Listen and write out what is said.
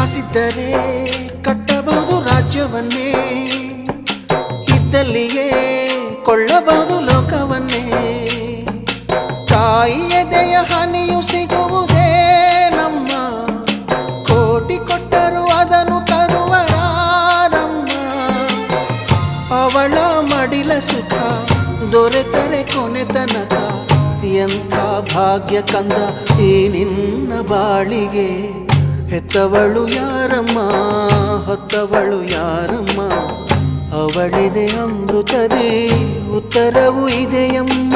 ಆಸಿದ್ದರೆ ಕಟ್ಟಬಹುದು ರಾಜ್ಯವನ್ನೇ, ಇದ್ದಲ್ಲಿಯೇ ಕೊಳ್ಳಬಹುದು ಲೋಕವನ್ನೇ. ತಾಯಿಯ ದಯ ಹನಿಯು ಸಿಗುವುದೇ ನಮ್ಮ, ಕೋಟಿ ಕೊಟ್ಟರು ಅದನ್ನು ತರುವರಾರಮ್ಮ. ಅವಳ ಮಡಿಲ ಸುಖ ದೊರೆತರೆ ಕೊನೆ ತನಕ, ಎಂಥ ಭಾಗ್ಯ ಕಂದ ಈ ನಿನ್ನ ಬಾಳಿಗೆ. ಹೆತ್ತವಳು ಯಾರಮ್ಮ, ಹೊತ್ತವಳು ಯಾರಮ್ಮ, ಅವಳಿದೆ ಅಮೃತದೇ ಉತ್ತರವು ಇದೆಯಮ್ಮ.